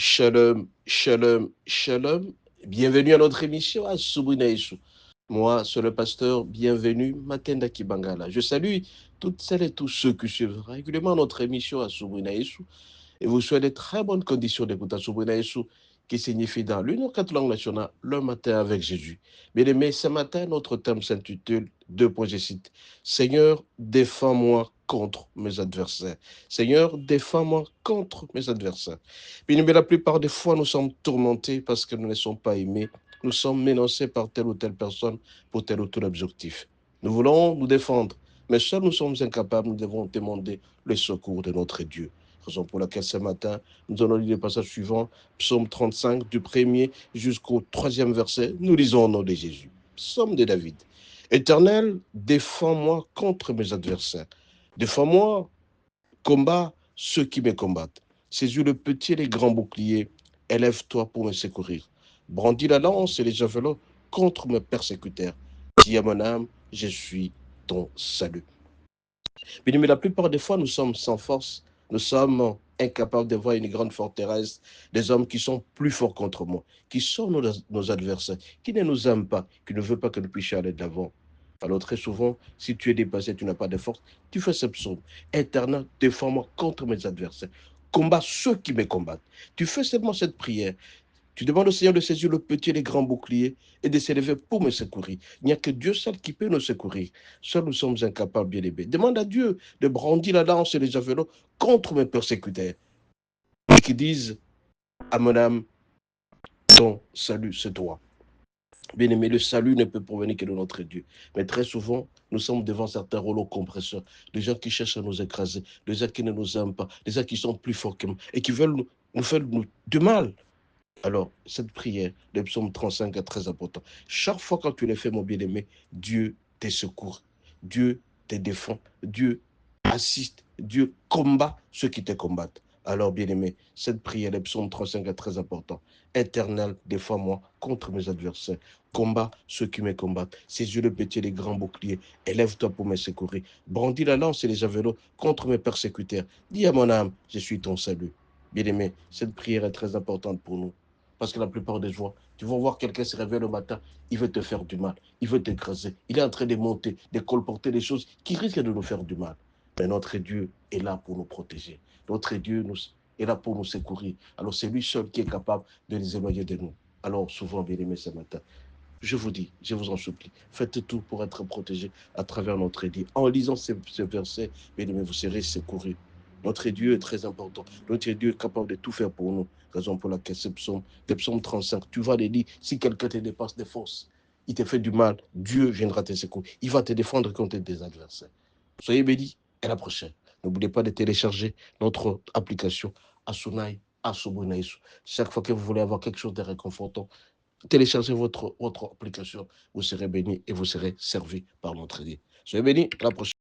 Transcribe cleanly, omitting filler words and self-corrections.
Shalom, shalom, shalom. Bienvenue à notre émission à Subunaïsou. Moi, c'est le pasteur. Bienvenue, Matenda Kibangala. Je salue toutes celles et tous ceux qui suivent régulièrement notre émission à Subunaïsou et vous souhaite de très bonnes conditions d'écoute à Subunaïsou, qui signifie dans l'une aux quatre langues nationales, le matin avec Jésus. Bien aimé, ce matin, notre thème s'intitule, deux points, je cite, Seigneur, défends-moi contre mes adversaires. Seigneur, défends-moi contre mes adversaires. Bien aimé, la plupart des fois, nous sommes tourmentés parce que nous ne sommes pas aimés. Nous sommes menacés par telle ou telle personne pour tel ou tel objectif. Nous voulons nous défendre, mais seuls nous sommes incapables, nous devons demander le secours de notre Dieu. Raison pour laquelle ce matin, nous allons lire le passage suivant, psaume 35, du premier jusqu'au troisième verset. Nous lisons au nom de Jésus. Psaume de David. Éternel, défends-moi contre mes adversaires. Défends-moi, combat ceux qui me combattent. Saisis le petit et les grands boucliers. Élève-toi pour me secourir. Brandis la lance et les javelots contre mes persécuteurs. Dis à mon âme, je suis ton salut. Mais la plupart des fois, nous sommes sans force. Nous sommes incapables de voir une grande forteresse, des hommes qui sont plus forts contre moi, qui sont nos adversaires, qui ne nous aiment pas, qui ne veulent pas que nous puissions aller de l'avant. Alors très souvent, si tu es dépassé, tu n'as pas de force, tu fais ce psaume. Éternel, défends-moi contre mes adversaires. Combat ceux qui me combattent. Tu fais seulement cette prière. Tu demandes au Seigneur de saisir le petit et les grands boucliers et de s'élever pour me secourir. Il n'y a que Dieu seul qui peut nous secourir. Seuls nous sommes incapables, bien aimés. Demande à Dieu de brandir la lance et les javelots contre mes persécuteurs. Et qui disent à mon âme, ton salut, c'est toi. Bien aimé, le salut ne peut provenir que de notre Dieu. Mais très souvent, nous sommes devant certains rouleaux compresseurs, des gens qui cherchent à nous écraser, des gens qui ne nous aiment pas, des gens qui sont plus forts que nous et qui veulent nous faire du mal. Alors, cette prière, le psaume 35 est très important. Chaque fois que tu l'as fait, mon bien-aimé, Dieu te secourt, Dieu te défend, Dieu assiste, Dieu combat ceux qui te combattent. Alors, bien-aimé, cette prière, le psaume 35 est très important. Éternel, défends-moi contre mes adversaires. Combat ceux qui me combattent. Ses yeux le petit et les grands boucliers. Élève-toi pour me secourir. Brandis la lance et les javelots contre mes persécuteurs. Dis à mon âme, je suis ton salut. Bien-aimé, cette prière est très importante pour nous. Parce que la plupart des fois, tu vas voir quelqu'un se réveiller le matin, il veut te faire du mal, il veut t'écraser, il est en train de monter, de colporter des choses qui risquent de nous faire du mal. Mais notre Dieu est là pour nous protéger. Notre Dieu est là pour nous secourir. Alors c'est lui seul qui est capable de les éloigner de nous. Alors souvent, bien aimé ce matin, je vous dis, je vous en supplie, faites tout pour être protégé à travers notre Dieu. En lisant ce verset, bien aimé, vous serez secourus. Notre Dieu est très important. Notre Dieu est capable de tout faire pour nous. Raison pour laquelle ce psaume, le psaume 35, tu vas le dire, si quelqu'un te dépasse de force, il te fait du mal, Dieu viendra te secourir. Il va te défendre contre tes adversaires. Soyez bénis et à la prochaine. N'oubliez pas de télécharger notre application Asunai, Asubunaïsu. Chaque fois que vous voulez avoir quelque chose de réconfortant, téléchargez votre application. Vous serez bénis et vous serez servis par notre Dieu. Soyez bénis. À la prochaine.